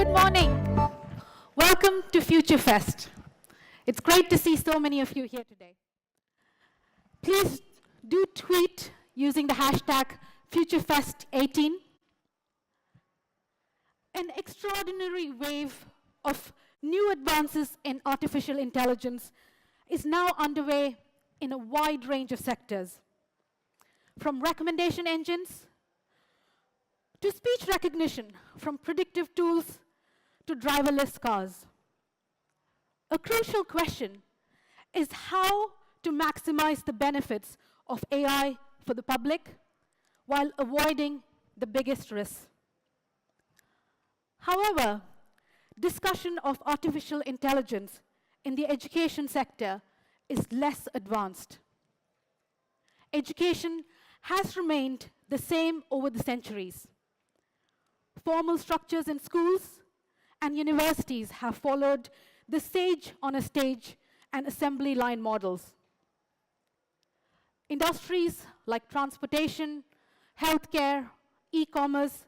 Good morning. Welcome to Future Fest. It's great to see so many of you here today. Please do tweet using the hashtag FutureFest18. An extraordinary wave of new advances in artificial intelligence is now underway in a wide range of sectors, from recommendation engines to speech recognition, from predictive tools to driverless cars. A crucial question is how to maximize the benefits of AI for the public while avoiding the biggest risks. However, discussion of artificial intelligence in the education sector is less advanced. Education has remained the same over the centuries. Formal structures in schools and universities have followed the sage on a stage and assembly line models. Industries like transportation, healthcare, e-commerce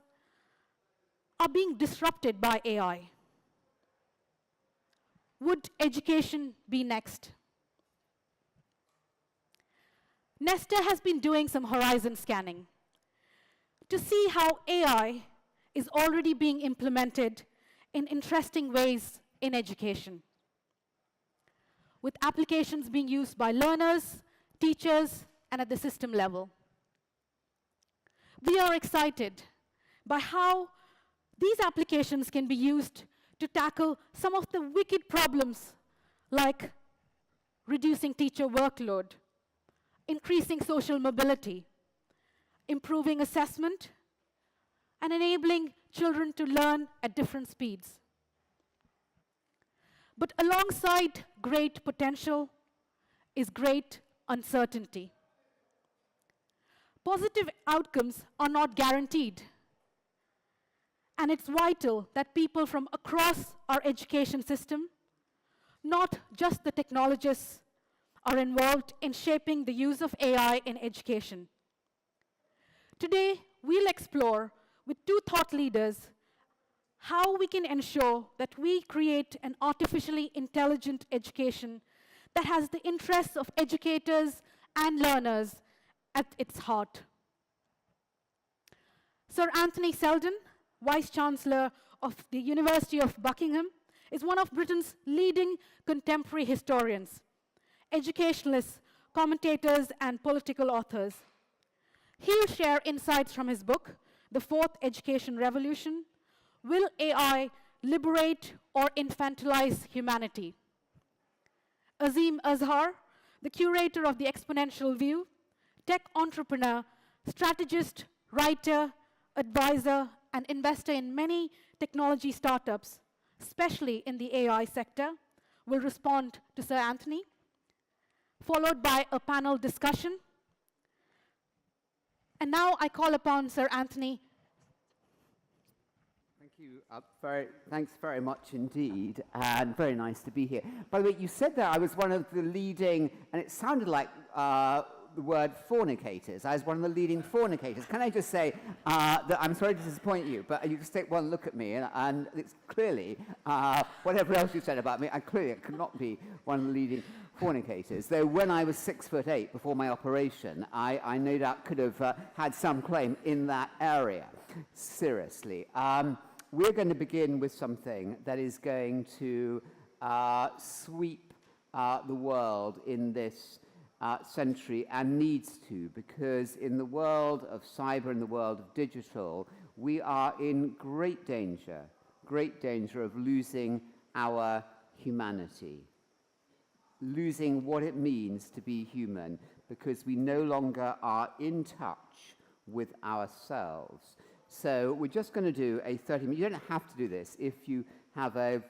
are being disrupted by AI. Would education be next? Nesta has been doing some horizon scanning to see how AI is already being implemented in interesting ways in education, with applications being used by learners, teachers, and at the system level. We are excited by how these applications can be used to tackle some of the wicked problems like reducing teacher workload, increasing social mobility, improving assessment, and enabling children to learn at different speeds. But alongside great potential is great uncertainty. Positive outcomes are not guaranteed. And it's vital that people from across our education system, not just the technologists, are involved in shaping the use of AI in education. Today, we'll explore with two thought leaders how we can ensure that we create an artificially intelligent education that has the interests of educators and learners at its heart. Sir Anthony Seldon, Vice-Chancellor of the University of Buckingham, is one of Britain's leading contemporary historians, educationalists, commentators, and political authors. He'll share insights from his book, The Fourth Education Revolution: Will AI Liberate or Infantilize Humanity? Azeem Azhar, the curator of the Exponential View, tech entrepreneur, strategist, writer, advisor, and investor in many technology startups, especially in the AI sector, will respond to Sir Anthony, followed by a panel discussion. And now I call upon Sir Anthony. Thank you. Thanks very much indeed, and very nice to be here. By the way, you said that I was one of the leading, and it sounded like the word fornicators. I was one of the leading fornicators. Can I just say that I'm sorry to disappoint you, but you just take one look at me, and it's clearly, whatever else you said about me, I clearly could not be one of the leading fornicators. Though when I was 6'8" before my operation, I no doubt could have had some claim in that area. Seriously. We're going to begin with something that is going to sweep the world in this century, and needs to, because in the world of cyber, in the world of digital, we are in great danger of losing our humanity, losing what it means to be human, because we no longer are in touch with ourselves. So we're just going to do a 30-minute, you don't have to do this if you have a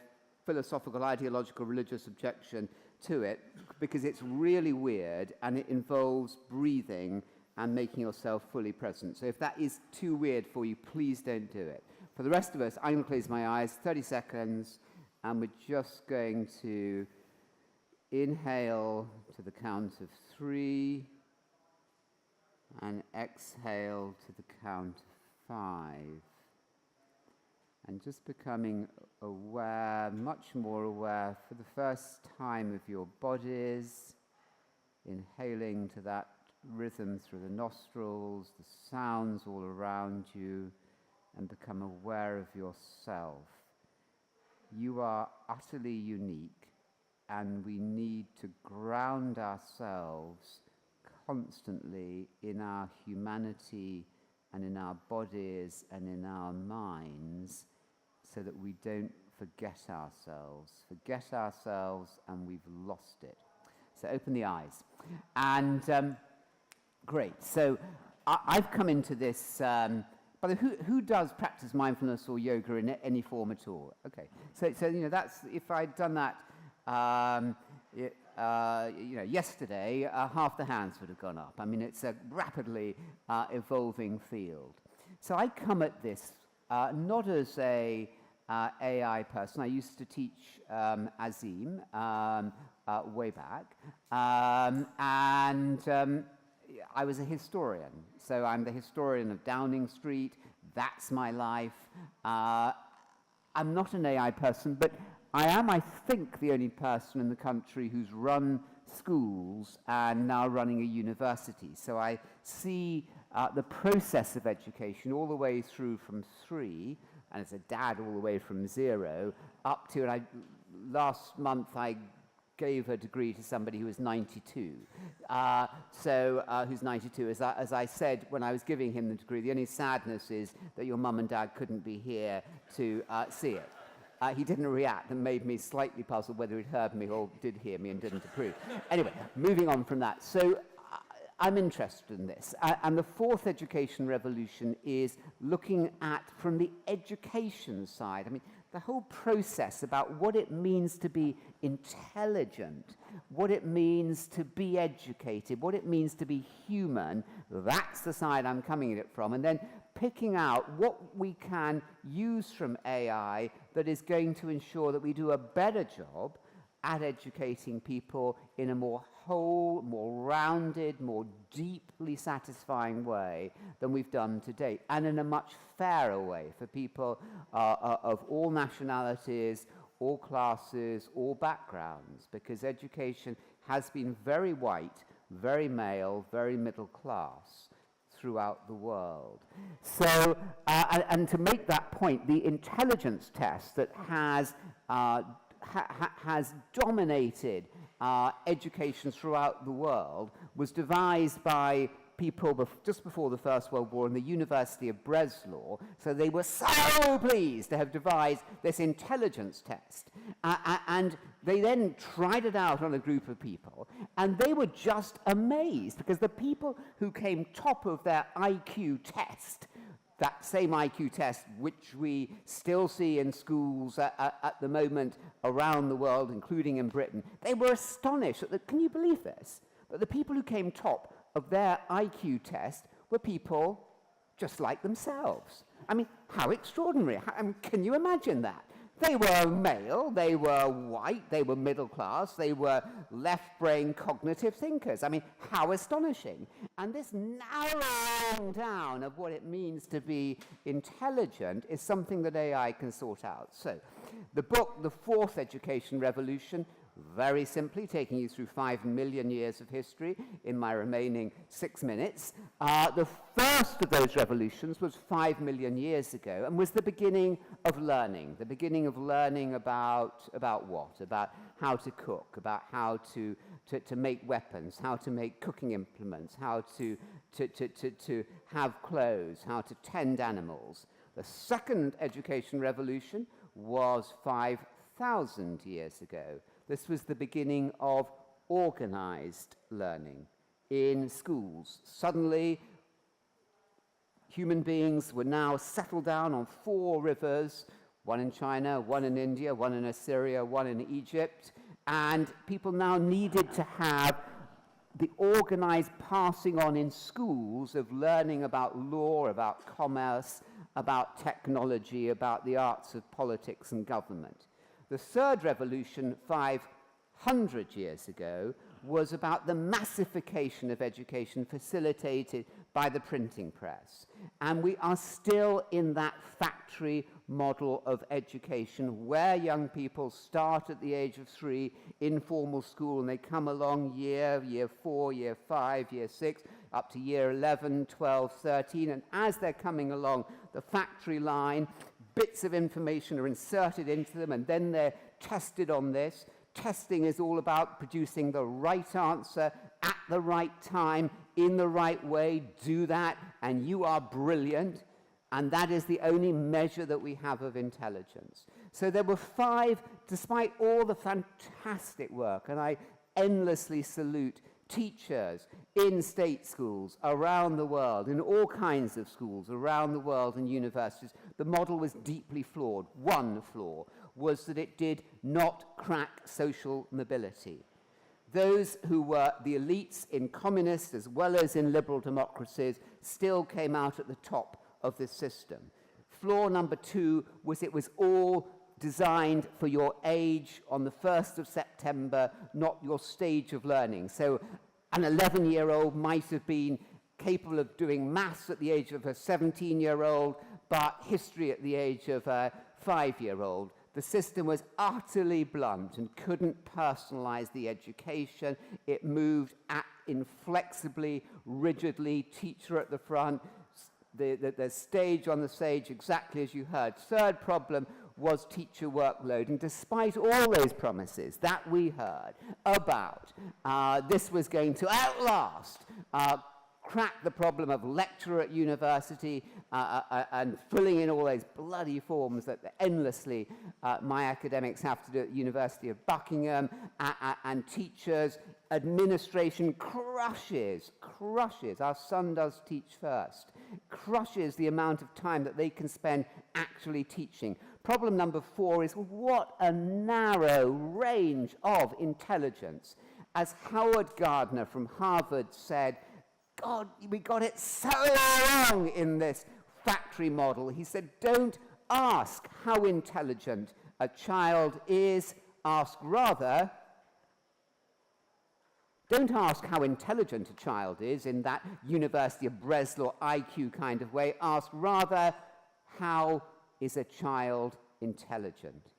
philosophical, ideological, religious objection to it, because it's really weird and it involves breathing and making yourself fully present. So if that is too weird for you, please don't do it. For the rest of us, I'm going to close my eyes, 30 seconds, and we're just going to inhale to the count of 3 and exhale to the count of 5. And just becoming aware, much more aware for the first time of your bodies, inhaling to that rhythm through the nostrils, the sounds all around you, and become aware of yourself. You are utterly unique, and we need to ground ourselves constantly in our humanity and in our bodies and in our minds so that we don't forget ourselves and we've lost it. So open the eyes. And great. So I've come into this, but who does practice mindfulness or yoga in any form at all? Okay. So you know, that's, if I'd done that yesterday, half the hands would have gone up. I mean, it's a rapidly evolving field. So I come at this not as a AI person. I used to teach Azeem way back, and I was a historian. So I'm the historian of Downing Street. That's my life. I'm not an AI person, but I am, I think, the only person in the country who's run schools and now running a university. So I see the process of education all the way through from 3, and as a dad all the way from 0, up to, and last month I gave a degree to somebody who was 92. Who's 92. As I said when I was giving him the degree, the only sadness is that your mum and dad couldn't be here to see it. He didn't react and made me slightly puzzled whether he'd heard me or did hear me and didn't approve. Anyway, moving on from that. So I'm interested in this. And the fourth education revolution is looking at, from the education side, I mean, the whole process about what it means to be intelligent, what it means to be educated, what it means to be human, that's the side I'm coming at it from. And then picking out what we can use from AI that is going to ensure that we do a better job at educating people in a more whole, more rounded, more deeply satisfying way than we've done to date, and in a much fairer way for people of all nationalities, all classes, all backgrounds, because education has been very white, very male, very middle class throughout the world. So, and to make that point, the intelligence test that has dominated education throughout the world was devised by people just before the First World War in the University of Breslau. So they were so pleased to have devised this intelligence test. And they then tried it out on a group of people, and they were just amazed because the people who came top of their IQ test, that same IQ test which we still see in schools at the moment around the world, including in Britain, they were astonished. Can you believe this? That the people who came top of their IQ test were people just like themselves. I mean, how extraordinary. Can you imagine that? They were male, they were white, they were middle class, they were left-brain cognitive thinkers. I mean, how astonishing. And this narrowing down of what it means to be intelligent is something that AI can sort out. So, the book, The Fourth Education Revolution, very simply taking you through 5 million years of history in my remaining 6 minutes. The first of those revolutions was 5 million years ago and was the beginning of learning. The beginning of learning about what? About how to cook, about how to make weapons, how to make cooking implements, how to have clothes, how to tend animals. The second education revolution was 5,000 years ago. This was the beginning of organized learning in schools. Suddenly, human beings were now settled down on 4 rivers, one in China, one in India, one in Assyria, one in Egypt, and people now needed to have the organized passing on in schools of learning about law, about commerce, about technology, about the arts of politics and government. The third revolution, 500 years ago, was about the massification of education facilitated by the printing press. And we are still in that factory model of education where young people start at the age of 3 in formal school, and they come along year 4, year 5, year 6, up to year 11, 12, 13, and as they're coming along the factory line, bits of information are inserted into them, and then they're tested on this. Testing is all about producing the right answer at the right time, in the right way. Do that, and you are brilliant. And that is the only measure that we have of intelligence. So there were 5, despite all the fantastic work, and I endlessly salute teachers in state schools around the world, in all kinds of schools around the world and universities. The model was deeply flawed. One flaw was that it did not crack social mobility. Those who were the elites in communist as well as in liberal democracies still came out at the top of this system. Flaw number 2 was it was all designed for your age on the 1st of September, not your stage of learning. So an 11-year-old might have been capable of doing maths at the age of a 17-year-old, but history at the age of a 5-year-old. The system was utterly blunt and couldn't personalize the education. It moved inflexibly, rigidly, teacher at the front, the stage on the stage, exactly as you heard. Third problem was teacher workload. And despite all those promises that we heard about this was going to outlast, crack the problem of lecturer at university and filling in all those bloody forms that endlessly my academics have to do at the University of Buckingham, and teachers, administration crushes, our son does teach first, crushes the amount of time that they can spend actually teaching. Problem number 4 is what a narrow range of intelligence. As Howard Gardner from Harvard said, God, we got it so wrong in this factory model. He said, don't ask how intelligent a child is, ask rather, don't ask how intelligent a child is in that University of Breslau IQ kind of way, ask rather, how is a child intelligent?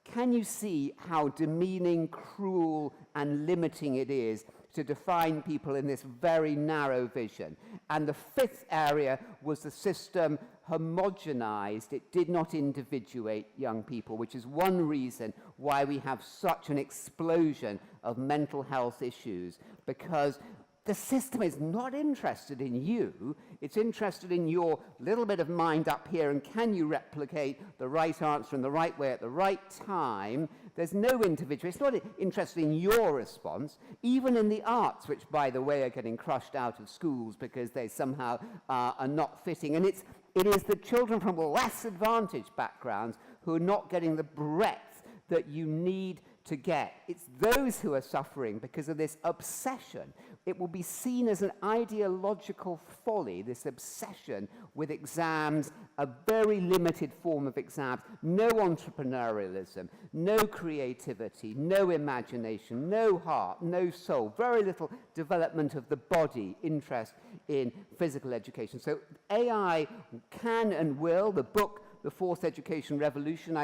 Can you see how demeaning, cruel, and limiting it is to define people in this very narrow vision? And the 5th area was the system homogenized. It did not individuate young people, which is one reason why we have such an explosion of mental health issues, because the system is not interested in you. It's interested in your little bit of mind up here, and can you replicate the right answer in the right way at the right time? There's no individual. It's not interested in your response, even in the arts, which, by the way, are getting crushed out of schools because they somehow are not fitting. And it is the children from less advantaged backgrounds who are not getting the breadth that you need to get. It's those who are suffering because of this obsession. It will be seen as an ideological folly, this obsession with exams, a very limited form of exams, no entrepreneurialism, no creativity, no imagination, no heart, no soul, very little development of the body, interest in physical education. So AI can and will. The book, The Fourth Education Revolution,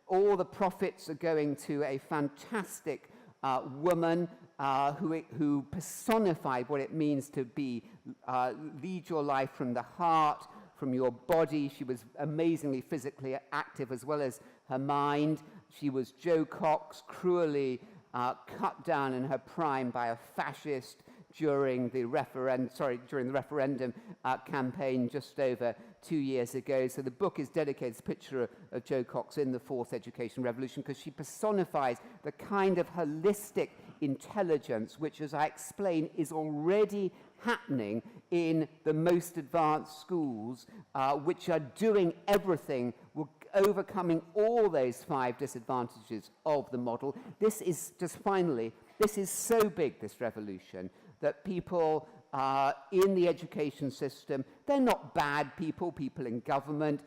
all the profits are going to a fantastic woman who personified what it means to be lead your life from the heart, from your body. She was amazingly physically active as well as her mind. She was Jo Cox, cruelly cut down in her prime by a fascist during the referendum campaign just over 2 years ago. So the book is dedicated to the picture of Jo Cox in the Fourth Education Revolution, because she personifies the kind of holistic intelligence which, as I explain, is already happening in the most advanced schools, which are doing everything, overcoming all those 5 disadvantages of the model. This is, just finally, this is so big, this revolution, that people in the education system, they're not bad people, people in government,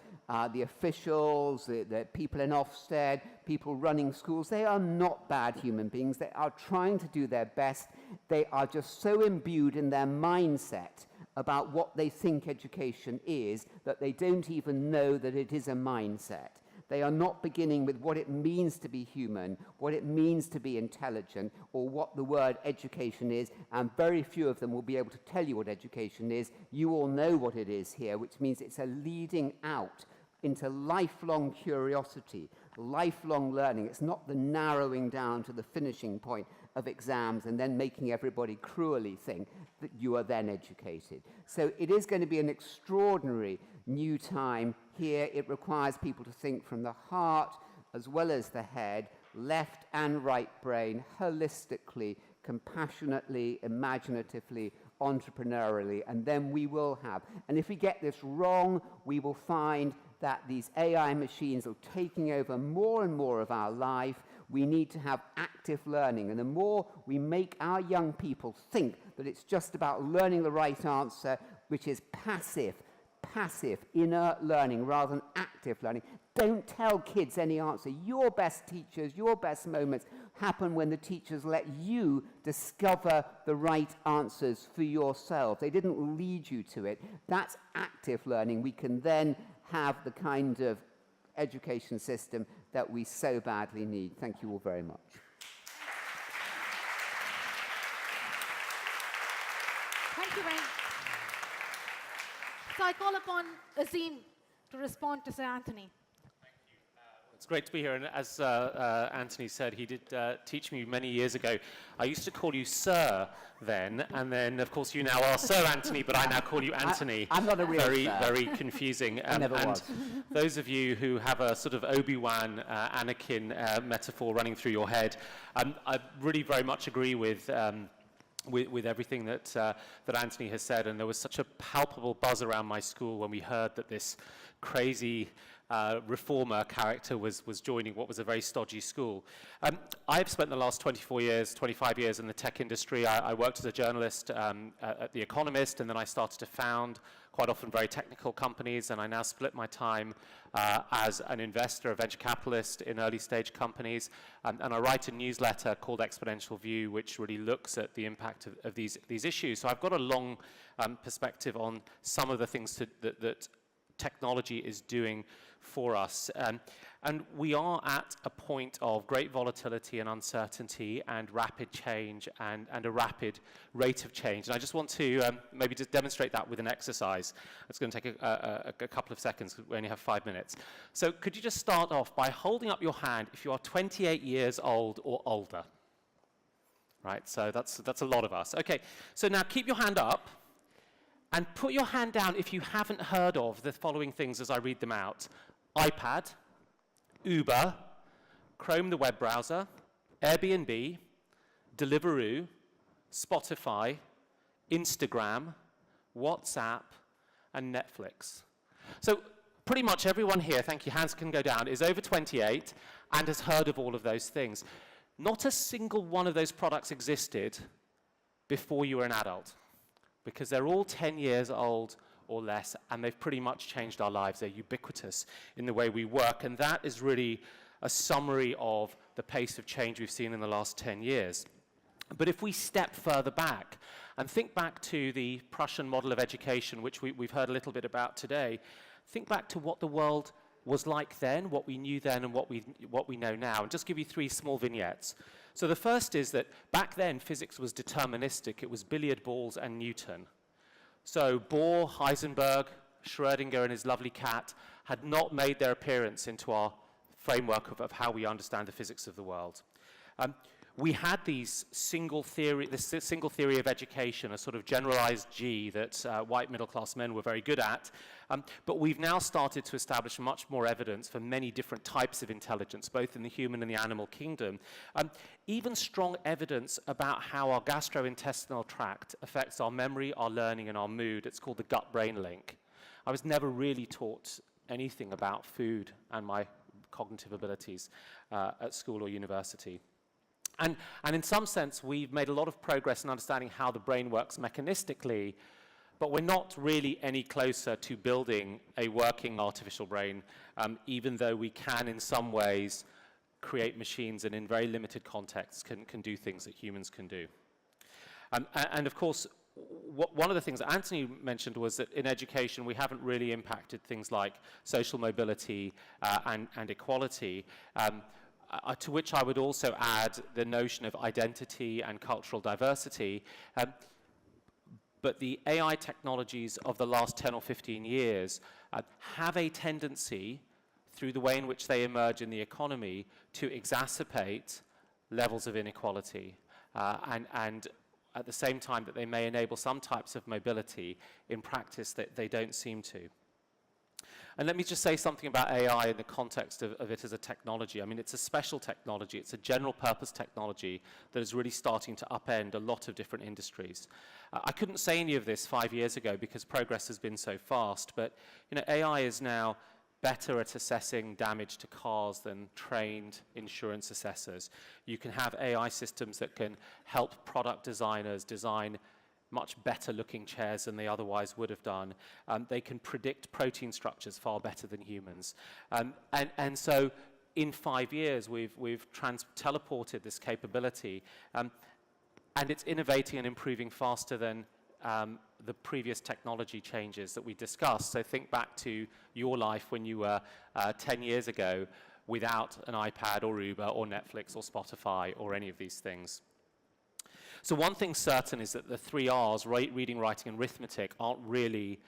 the officials, the people in Ofsted, people running schools, they are not bad human beings. They are trying to do their best. They are just so imbued in their mindset about what they think education is that they don't even know that it is a mindset. They are not beginning with what it means to be human, what it means to be intelligent, or what the word education is, and very few of them will be able to tell you what education is. You all know what it is here, which means it's a leading out into lifelong curiosity, lifelong learning. It's not the narrowing down to the finishing point of exams and then making everybody cruelly think that you are then educated. So it is going to be an extraordinary new time here. It requires people to think from the heart as well as the head, left and right brain, holistically, compassionately, imaginatively, entrepreneurially, and then we will have. And if we get this wrong, we will find that these AI machines are taking over more and more of our life. We need to have active learning, and the more we make our young people think that it's just about learning the right answer, which is passive, inert learning rather than active learning. Don't tell kids any answer. Your best teachers, your best moments happen when the teachers let you discover the right answers for yourself. They didn't lead you to it. That's active learning. We can then have the kind of education system that we so badly need. Thank you all very much. Thank you very much. So I call upon Azeem to respond to Sir Anthony. It's great to be here, and as Anthony said, he did teach me many years ago. I used to call you Sir then, and then, of course, you now are Sir Anthony, but I now call you Anthony. I'm not a real Very, Sir. very confusing. I never was. Those of you who have a sort of Obi-Wan, Anakin metaphor running through your head, I really very much agree with everything that Anthony has said, and there was such a palpable buzz around my school when we heard that this crazy reformer character was joining what was a very stodgy school. I've spent the last 25 years in the tech industry. I worked as a journalist at The Economist, and then I started to found quite often very technical companies, and I now split my time as an investor, a venture capitalist in early stage companies, and I write a newsletter called Exponential View, which really looks at the impact of these issues. So I've got a long perspective on some of the things that technology is doing for us. And we are at a point of great volatility and uncertainty and rapid change and a rapid rate of change. And I just want to maybe just demonstrate that with an exercise. It's going to take a couple of seconds. We only have 5 minutes. So could you just start off by holding up your hand if you are 28 years old or older? Right, so that's a lot of us. Okay, so now keep your hand up and put your hand down if you haven't heard of the following things as I read them out. iPad, Uber, Chrome the web browser, Airbnb, Deliveroo, Spotify, Instagram, WhatsApp, and Netflix. So pretty much everyone here, thank you, hands can go down, is over 28 and has heard of all of those things. Not a single one of those products existed before you were an adult, because they're all 10 years old or less, and they've pretty much changed our lives. They're ubiquitous in the way we work, and that is really a summary of the pace of change we've seen in the last 10 years. But if we step further back and think back to the Prussian model of education, which we've heard a little bit about today, think back to what the world was like then, what we knew then, and what we know now, and just give you 3 small vignettes. So the first is that back then, physics was deterministic. It was billiard balls and Newton. So Bohr, Heisenberg, Schrödinger and his lovely cat had not made their appearance into our framework of how we understand the physics of the world. We had this single theory of education, a sort of generalized G that white middle-class men were very good at, but we've now started to establish much more evidence for many different types of intelligence, both in the human and the animal kingdom. Even strong evidence about how our gastrointestinal tract affects our memory, our learning, and our mood. It's called the gut-brain link. I was never really taught anything about food and my cognitive abilities at school or university. And in some sense, we've made a lot of progress in understanding how the brain works mechanistically, but we're not really any closer to building a working artificial brain, even though we can, in some ways, create machines and in very limited contexts can do things that humans can do. And of course, one of the things that Anthony mentioned was that in education we haven't really impacted things like social mobility and equality, to which I would also add the notion of identity and cultural diversity. But the AI technologies of the last 10 or 15 years have a tendency, through the way in which they emerge in the economy, to exacerbate levels of inequality. And at the same time that they may enable some types of mobility, in practice they don't seem to. And let me just say something about AI in the context of it as a technology. I mean, it's a special technology. It's a general purpose technology that is really starting to upend a lot of different industries. I couldn't say any of this 5 years ago because progress has been so fast, but AI is now better at assessing damage to cars than trained insurance assessors. You can have AI systems that can help product designers design much better looking chairs than they otherwise would have done. They can predict protein structures far better than humans. And so in 5 years, we've teleported this capability, and it's innovating and improving faster than the previous technology changes that we discussed. So think back to your life when you were 10 years ago without an iPad or Uber or Netflix or Spotify or any of these things. So one thing certain is that the 3 R's, reading, writing, and arithmetic, aren't really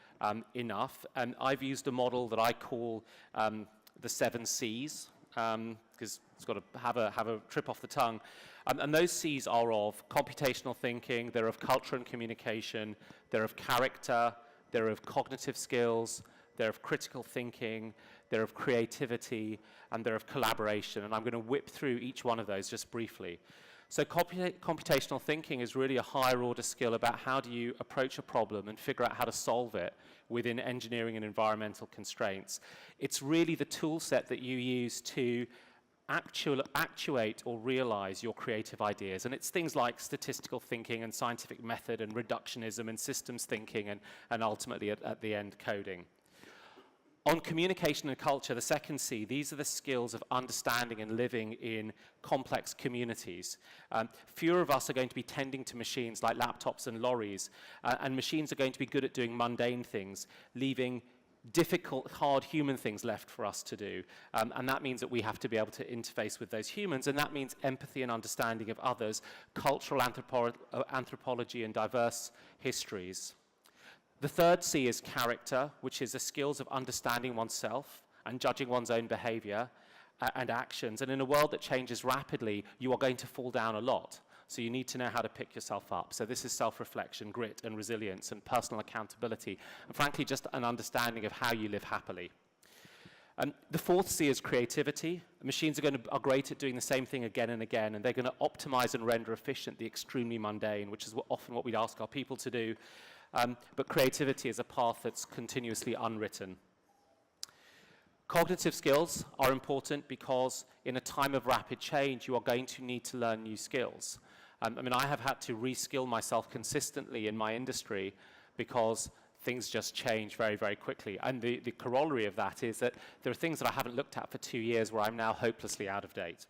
enough. And I've used a model that I call the 7 C's, because it's got to have a trip off the tongue. And those C's are of computational thinking, they're of culture and communication, they're of character, they're of cognitive skills, they're of critical thinking, they're of creativity, and they're of collaboration. And I'm going to whip through each one of those just briefly. So computational thinking is really a higher order skill about how do you approach a problem and figure out how to solve it within engineering and environmental constraints. It's really the tool set that you use to actuate or realize your creative ideas. And it's things like statistical thinking and scientific method and reductionism and systems thinking and ultimately at the end coding. On communication and culture, the second C, these are the skills of understanding and living in complex communities. Fewer of us are going to be tending to machines like laptops and lorries, and machines are going to be good at doing mundane things, leaving difficult, hard human things left for us to do. And that means that we have to be able to interface with those humans, and that means empathy and understanding of others, cultural anthropology and diverse histories. The third C is character, which is the skills of understanding oneself and judging one's own behavior and actions. And in a world that changes rapidly, you are going to fall down a lot. So you need to know how to pick yourself up. So this is self-reflection, grit and resilience and personal accountability. And frankly, just an understanding of how you live happily. The fourth C is creativity. Machines are great at doing the same thing again and again, and they're going to optimize and render efficient the extremely mundane, which is often what we'd ask our people to do. But creativity is a path that's continuously unwritten. Cognitive skills are important because in a time of rapid change, you are going to need to learn new skills. I mean, I have had to reskill myself consistently in my industry because things just change very, very quickly. And the corollary of that is that there are things that I haven't looked at for 2 years where I'm now hopelessly out of date.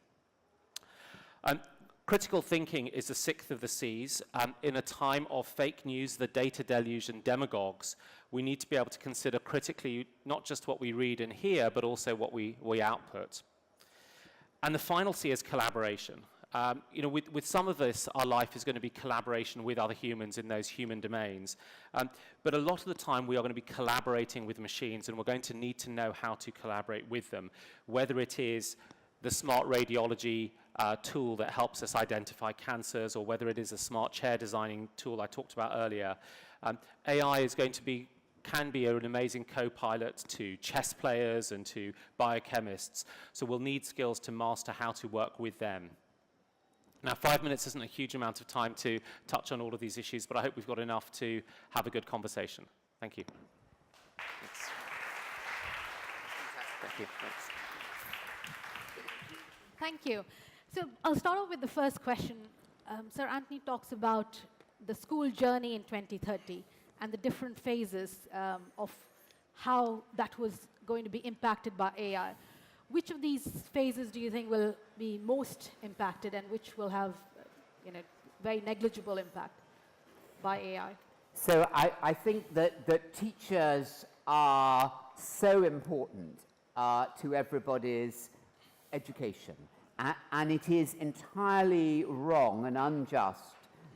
Critical thinking is the sixth of the C's. In a time of fake news, the data deluge, and demagogues, we need to be able to consider critically not just what we read and hear, but also what we output. And the final C is collaboration. With some of this, our life is going to be collaboration with other humans in those human domains. But a lot of the time, we are going to be collaborating with machines, and we're going to need to know how to collaborate with them, whether it is the smart radiology tool that helps us identify cancers, or whether it is a smart chair designing tool I talked about earlier. AI is going to can be an amazing co-pilot to chess players and to biochemists. So we'll need skills to master how to work with them. Now, 5 minutes isn't a huge amount of time to touch on all of these issues, but I hope we've got enough to have a good conversation. Thank you. Thanks. Thank you. Thanks. Thank you. So I'll start off with the first question. Sir Anthony talks about the school journey in 2030. and the different phases of how that was going to be impacted by AI. Which of these phases do you think will be most impacted and which will have very negligible impact by AI? So I think that teachers are so important to everybody's education. And it is entirely wrong and unjust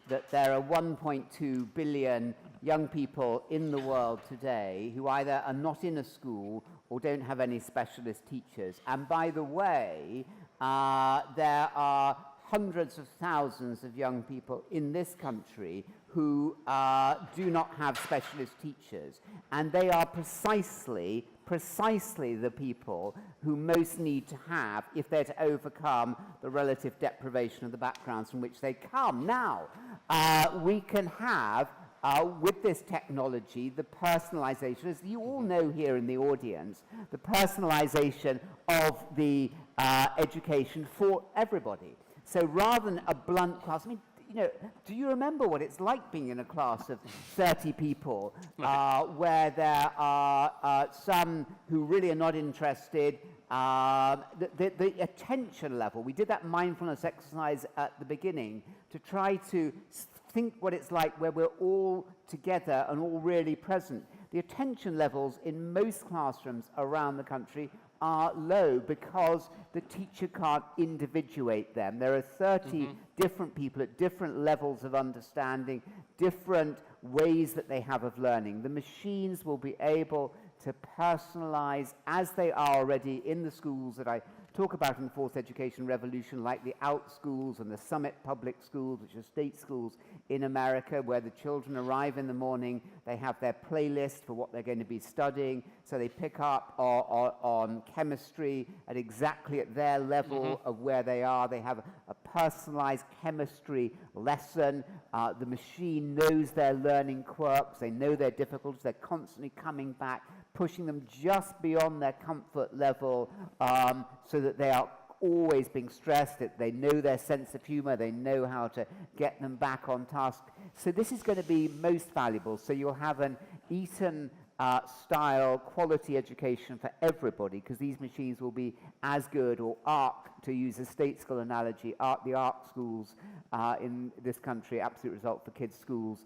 that there are 1.2 billion young people in the world today who either are not in a school or don't have any specialist teachers. And by the way, there are hundreds of thousands of young people in this country who do not have specialist teachers. And they are precisely the people who most need to have if they're to overcome the relative deprivation of the backgrounds from which they come. Now, we can have, with this technology, the personalization, as you all know here in the audience, the personalization of the education for everybody. So rather than a blunt class, I mean, do you remember what it's like being in a class of 30 people where there are some who really are not interested? The attention level, we did that mindfulness exercise at the beginning to try to think what it's like where we're all together and all really present. The attention levels in most classrooms around the country are low because the teacher can't individuate them. There are 30 different people at different levels of understanding, different ways that they have of learning. The machines will be able to personalize, as they are already in the schools that I talk about in the fourth education revolution, like the OUT schools and the Summit public schools, which are state schools in America, where the children arrive in the morning, they have their playlist for what they're going to be studying, so they pick up on chemistry at exactly at their level of where they are. They have a personalized chemistry lesson. The machine knows their learning quirks, they know their difficulties, they're constantly coming back, pushing them just beyond their comfort level so that they are always being stressed, that they know their sense of humor, they know how to get them back on task. So this is going to be most valuable. So you'll have an Eton style quality education for everybody, because these machines will be as good, or ARC, to use a state school analogy, the ARC schools in this country, absolute result for kids' schools,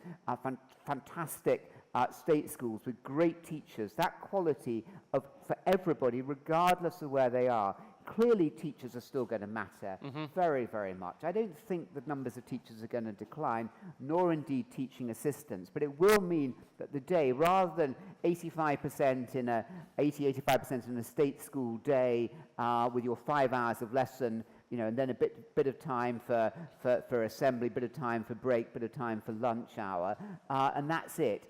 fantastic state schools with great teachers, that quality for everybody, regardless of where they are. Clearly, teachers are still going to matter very, very much. I don't think the numbers of teachers are going to decline, nor indeed teaching assistants, but it will mean that the day, rather than 85% in a 85% in a state school day with your 5 hours of lesson, and then a bit of time for assembly, bit of time for break, bit of time for lunch hour, and that's it.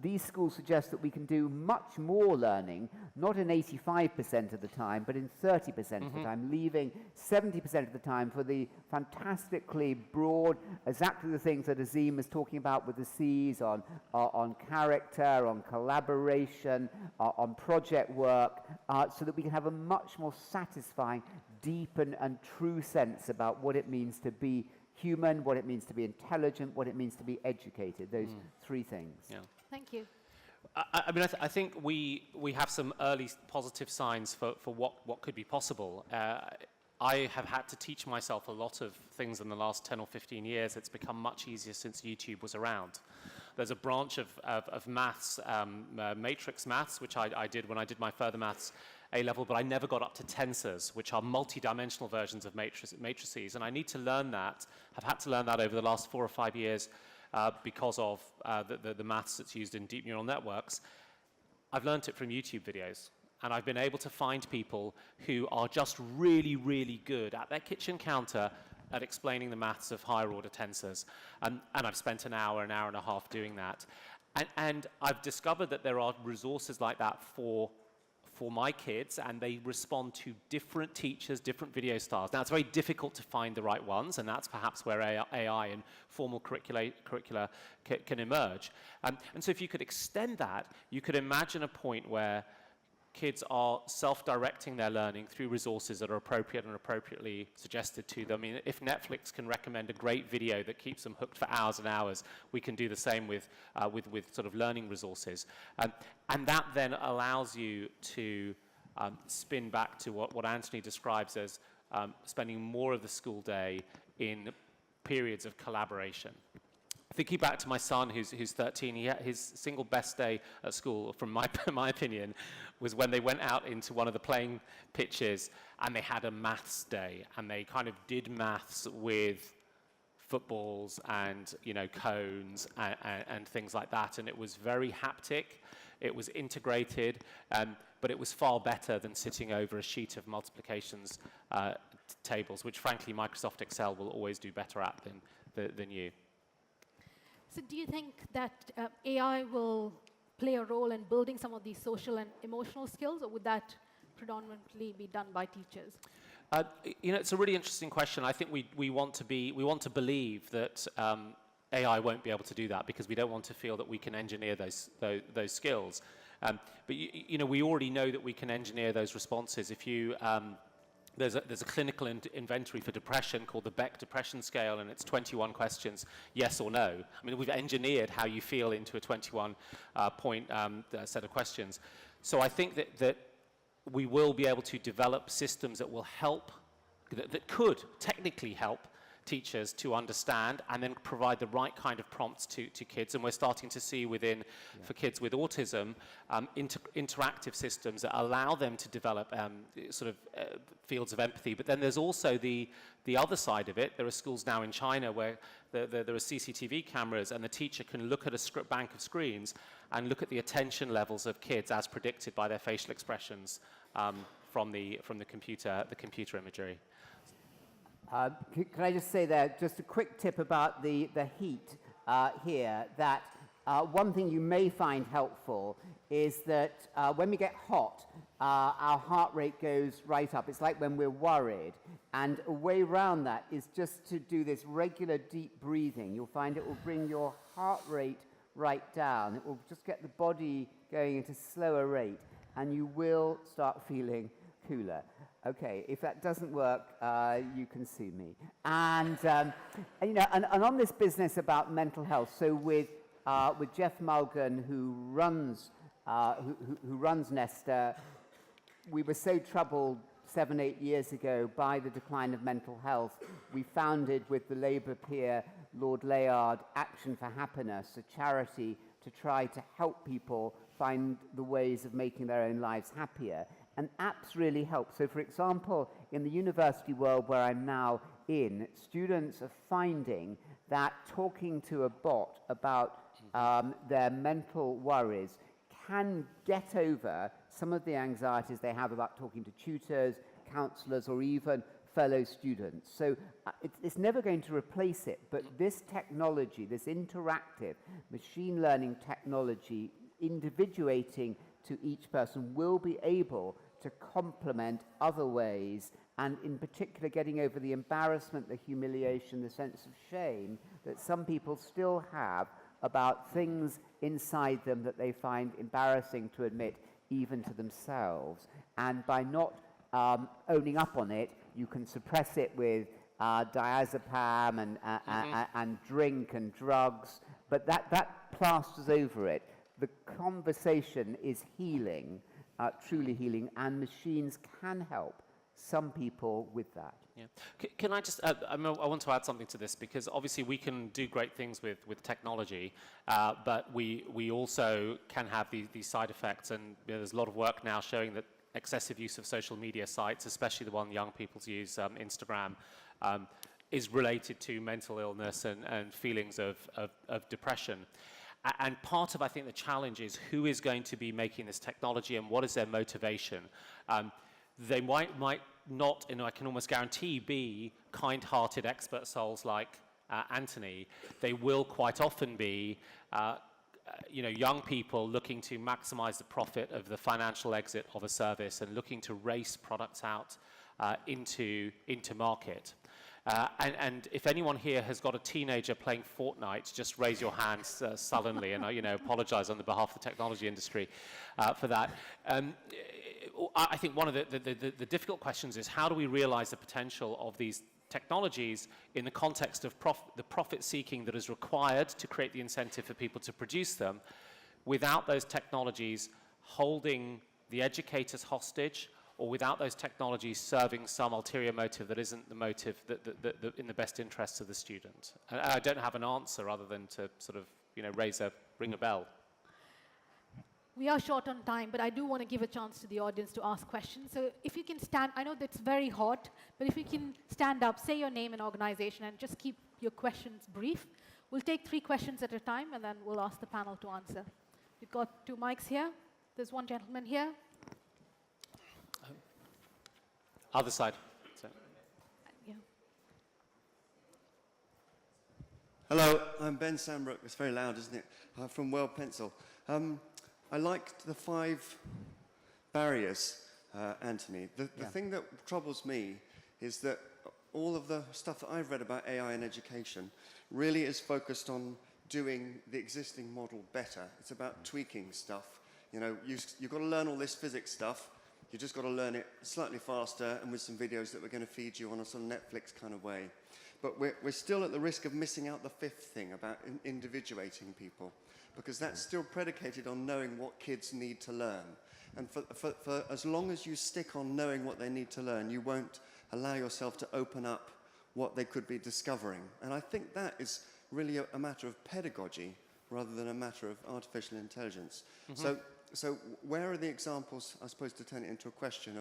These schools suggest that we can do much more learning, not in 85% of the time, but in 30% of the time, leaving 70% of the time for the fantastically broad, exactly the things that Azeem was talking about with the C's on character, on collaboration, on project work, so that we can have a much more satisfying, deep and true sense about what it means to be human, what it means to be intelligent, what it means to be educated, those three things. Yeah. Thank you. I mean, I think we have some early positive signs for what could be possible. I have had to teach myself a lot of things in the last 10 or 15 years. It's become much easier since YouTube was around. There's a branch of maths, matrix maths, which I did when I did my further maths A-level, but I never got up to tensors, which are multi-dimensional versions of matrices, and I need to learn that. I've had to learn that over the last 4 or 5 years because of the maths that's used in deep neural networks. I've learned it from YouTube videos, and I've been able to find people who are just really, really good at their kitchen counter at explaining the maths of higher order tensors, and I've spent an hour and a half doing that. And I've discovered that there are resources like that for my kids, and they respond to different teachers, different video styles. Now, it's very difficult to find the right ones, and that's perhaps where AI and formal curricula can emerge. And so if you could extend that, you could imagine a point where kids are self-directing their learning through resources that are appropriate and appropriately suggested to them. I mean, if Netflix can recommend a great video that keeps them hooked for hours and hours, we can do the same with sort of learning resources. And that then allows you to spin back to what Anthony describes as spending more of the school day in periods of collaboration. Thinking back to my son, who's 13, his single best day at school, from my opinion, was when they went out into one of the playing pitches and they had a maths day, and they kind of did maths with footballs and cones and things like that, and it was very haptic. It was integrated, but it was far better than sitting over a sheet of multiplications tables, which frankly Microsoft Excel will always do better at than you. So do you think that AI will play a role in building some of these social and emotional skills, or would that predominantly be done by teachers? It's a really interesting question. I think we want to believe that AI won't be able to do that, because we don't want to feel that we can engineer those skills. But we already know that we can engineer those responses. If you there's a clinical inventory for depression called the Beck Depression Scale, and it's 21 questions, yes or no. I mean, we've engineered how you feel into a 21-point set of questions. So I think that we will be able to develop systems that will help, that could technically help teachers to understand and then provide the right kind of prompts to kids. And we're starting to see for kids with autism, interactive systems that allow them to develop fields of empathy. But then there's also the other side of it. There are schools now in China where there are CCTV cameras, and the teacher can look at a bank of screens and look at the attention levels of kids as predicted by their facial expressions from the computer imagery. Can I just say there, just a quick tip about the heat here, that one thing you may find helpful is that when we get hot, our heart rate goes right up. It's like when we're worried. And a way around that is just to do this regular deep breathing. You'll find it will bring your heart rate right down. It will just get the body going at a slower rate, and you will start feeling cooler. Okay, if that doesn't work, you can sue me. And and on this business about mental health, so with Jeff Mulgan, who runs Nesta, we were so troubled 7-8 years ago by the decline of mental health. We founded with the Labour peer Lord Layard Action for Happiness, a charity to try to help people find the ways of making their own lives happier. And apps really help. So, for example, in the university world where I'm now in, students are finding that talking to a bot about their mental worries can get over some of the anxieties they have about talking to tutors, counselors, or even fellow students. So it's never going to replace it, but this technology, this interactive machine learning technology, individuating to each person, will be able to complement other ways, and in particular getting over the embarrassment, the humiliation, the sense of shame that some people still have about things inside them that they find embarrassing to admit even to themselves. And by not owning up on it, you can suppress it with diazepam and drink and drugs, but that plasters over it. The conversation is healing, truly healing, and machines can help some people with that. Yeah. Can I just, I want to add something to this, because obviously we can do great things with technology, but we also can have these side effects, and there's a lot of work now showing that excessive use of social media sites, especially the one young people use, Instagram, is related to mental illness and feelings of depression. And part of, I think, the challenge is who is going to be making this technology and what is their motivation. They might not, I can almost guarantee, be kind-hearted expert souls like Anthony. They will quite often be young people looking to maximize the profit of the financial exit of a service and looking to race products out into market. And if anyone here has got a teenager playing Fortnite, just raise your hands sullenly, and I apologize on the behalf of the technology industry for that. I think one of the difficult questions is how do we realize the potential of these technologies in the context of the profit seeking that is required to create the incentive for people to produce them, without those technologies holding the educators hostage, or without those technologies serving some ulterior motive that isn't the motive that in the best interests of the student. And I don't have an answer other than to sort of, you know, ring a bell. We are short on time, but I do want to give a chance to the audience to ask questions. So if you can stand, I know that's very hot, but if you can stand up, say your name and organization, and just keep your questions brief. We'll take 3 questions at a time, and then we'll ask the panel to answer. We've got 2 mics here. There's one gentleman here. Other side. So. Yeah. Hello, I'm Ben Sambrook. It's very loud, isn't it? From World Pencil. I liked the 5 barriers, Anthony. The thing that troubles me is that all of the stuff that I've read about AI in education really is focused on doing the existing model better. It's about tweaking stuff. You know, you've got to learn all this physics stuff. You just got to learn it slightly faster and with some videos that we're going to feed you on a sort of Netflix kind of way. But we're still at the risk of missing out the 5th thing about individuating people, because that's still predicated on knowing what kids need to learn. And for as long as you stick on knowing what they need to learn, you won't allow yourself to open up what they could be discovering. And I think that is really a matter of pedagogy rather than a matter of artificial intelligence. Mm-hmm. So where are the examples, I suppose, to turn it into a question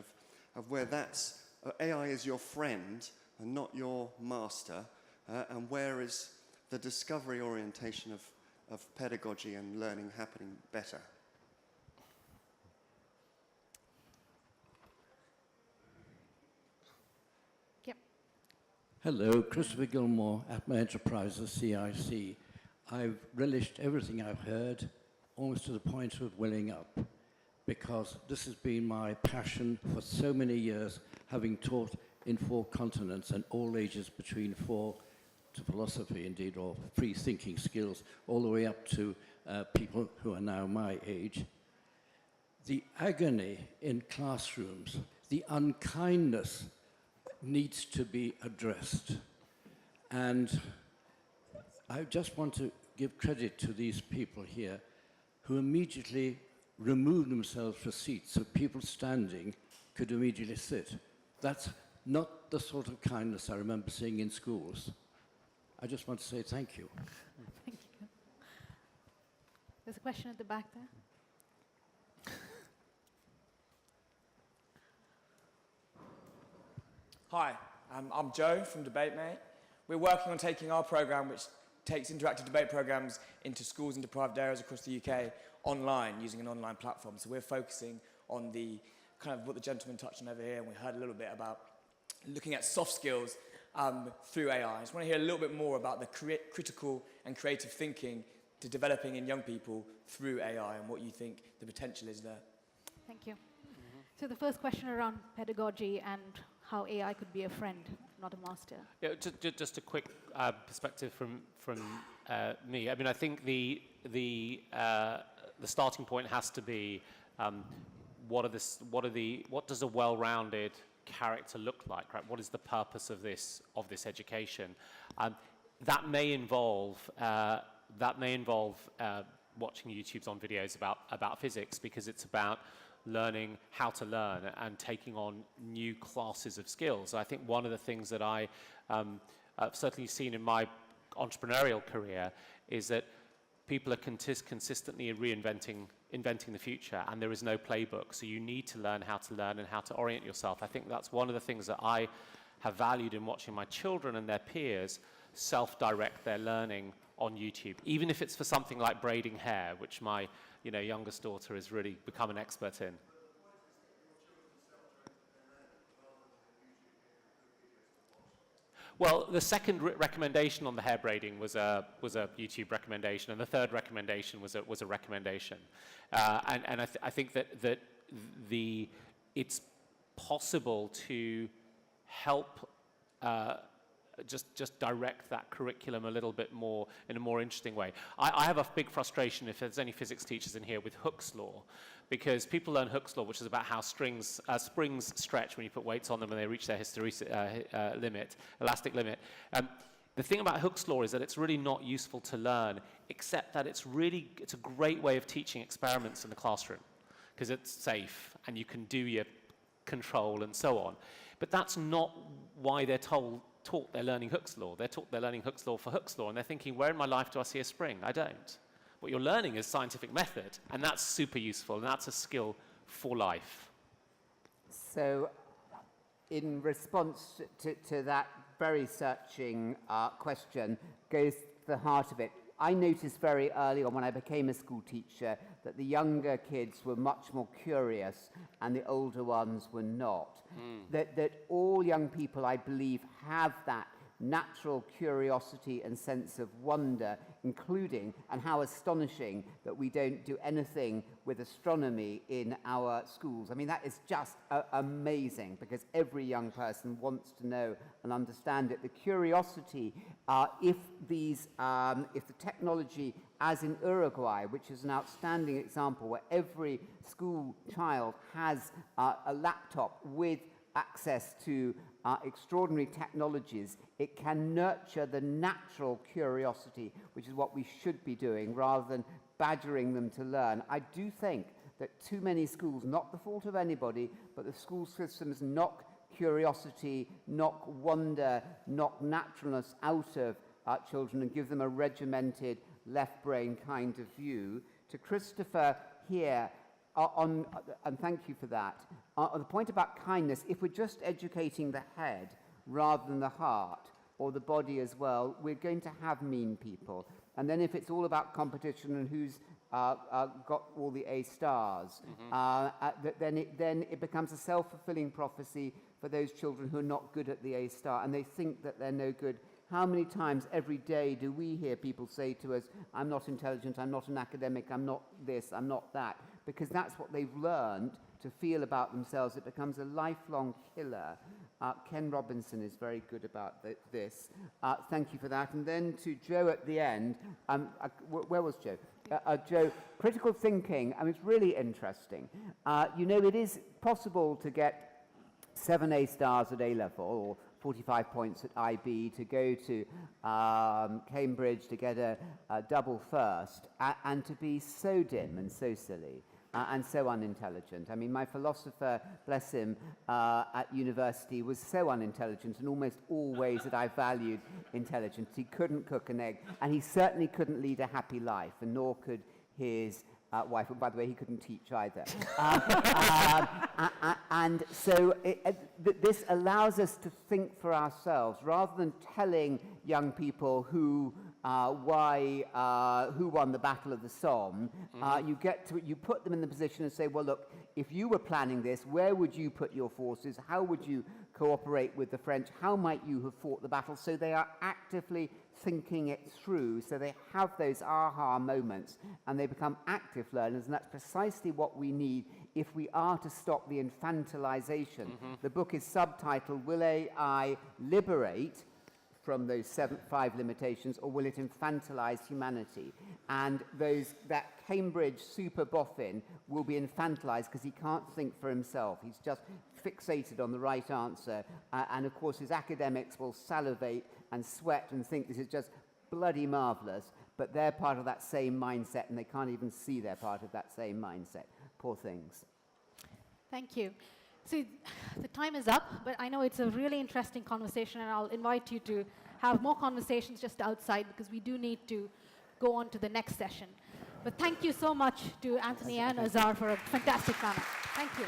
of where that's, AI is your friend and not your master, and where is the discovery orientation of pedagogy and learning happening better? Yep. Hello, Christopher Gilmore, Atma Enterprises, CIC. I've relished everything I've heard, almost to the point of welling up, because this has been my passion for so many years, having taught in 4 continents and all ages between 4 to philosophy, indeed, or free thinking skills, all the way up to people who are now my age. The agony in classrooms, the unkindness needs to be addressed. And I just want to give credit to these people here who immediately removed themselves from seats so people standing could immediately sit. That's not the sort of kindness I remember seeing in schools. I just want to say thank you. Thank you. There's a question at the back there. Hi, I'm Joe from DebateMate. We're working on taking our program, which takes interactive debate programs into schools in deprived areas across the UK online, using an online platform. So we're focusing on the kind of what the gentleman touched on over here, and we heard a little bit about looking at soft skills through AI. I just want to hear a little bit more about the critical and creative thinking to developing in young people through AI and what you think the potential is there. Thank you. Mm-hmm. So the first question around pedagogy and how AI could be a friend, not a master. Yeah, just a quick perspective from me. I mean, I think the starting point has to be what does a well-rounded character look like, right? What is the purpose of this education? That may involve watching YouTubes on videos about physics, because it's about learning how to learn and taking on new classes of skills. I think one of the things that I've certainly seen in my entrepreneurial career is that people are consistently inventing the future, and there is no playbook. So you need to learn and how to orient yourself. I think that's one of the things that I have valued in watching my children and their peers self-direct their learning on YouTube, even if it's for something like braiding hair, which my youngest daughter has really become an expert in. Well, the second recommendation on the hair braiding was a YouTube recommendation, and the third recommendation was a recommendation. And I think that it's possible to help just direct that curriculum a little bit more in a more interesting way. I have a big frustration, if there's any physics teachers in here, with Hooke's law, because people learn Hooke's law, which is about how springs stretch when you put weights on them and they reach their elastic limit. The thing about Hooke's law is that it's really not useful to learn, except that it's a great way of teaching experiments in the classroom, because it's safe and you can do your control and so on. But that's not why they're taught they're learning Hooke's law. They're taught they're learning Hooke's law for Hooke's law, and they're thinking, where in my life do I see a spring? I don't. What you're learning is scientific method, and that's super useful, and that's a skill for life. So, in response to that very searching question, goes to the heart of it. I noticed very early on when I became a school teacher that the younger kids were much more curious and the older ones were not. That all young people, I believe, have that natural curiosity and sense of wonder, including, and how astonishing that we don't do anything with astronomy in our schools. I mean, that is just amazing, because every young person wants to know and understand it. The curiosity, if the technology, as in Uruguay, which is an outstanding example where every school child has a laptop with access to extraordinary technologies, it can nurture the natural curiosity, which is what we should be doing, rather than badgering them to learn. I do think that too many schools, not the fault of anybody, but the school systems knock curiosity, knock wonder, knock naturalness out of children and give them a regimented left-brain kind of view. To Christopher here, and thank you for that, on the point about kindness, if we're just educating the head rather than the heart or the body as well, we're going to have mean people. And then if it's all about competition and who's got all the A stars, then it becomes a self-fulfilling prophecy for those children who are not good at the A star, and they think that they're no good. How many times every day do we hear people say to us, I'm not intelligent, I'm not an academic, I'm not this, I'm not that? Because that's what they've learned to feel about themselves. It becomes a lifelong killer. Ken Robinson is very good about this. Thank you for that. And then to Joe at the end. Where was Joe? Joe, critical thinking, I mean, it's really interesting. You know, it is possible to get 7 A stars at A-level, or 45 points at IB, to go to Cambridge to get a double first, and to be so dim and so silly. And so unintelligent. I mean, my philosopher, bless him, at university was so unintelligent in almost all ways that I valued intelligence. He couldn't cook an egg, and he certainly couldn't lead a happy life, and nor could his wife. And by the way, he couldn't teach either. And so this allows us to think for ourselves, rather than telling young people who won the Battle of the Somme. You put them in the position and say, well, look, if you were planning this, where would you put your forces? How would you cooperate with the French? How might you have fought the battle? So they are actively thinking it through, so they have those aha moments, and they become active learners, and that's precisely what we need if we are to stop the infantilization. The book is subtitled, Will AI Liberate from those 5 limitations, or will it infantilize humanity? And that Cambridge super boffin will be infantilized because he can't think for himself. He's just fixated on the right answer. And of course, his academics will salivate and sweat and think this is just bloody marvelous, but they're part of that same mindset, and they can't even see they're part of that same mindset. Poor things. Thank you. So the time is up, but I know it's a really interesting conversation, and I'll invite you to have more conversations just outside, because we do need to go on to the next session. But thank you so much to Anthony and Azhar for a fantastic panel. Thank you.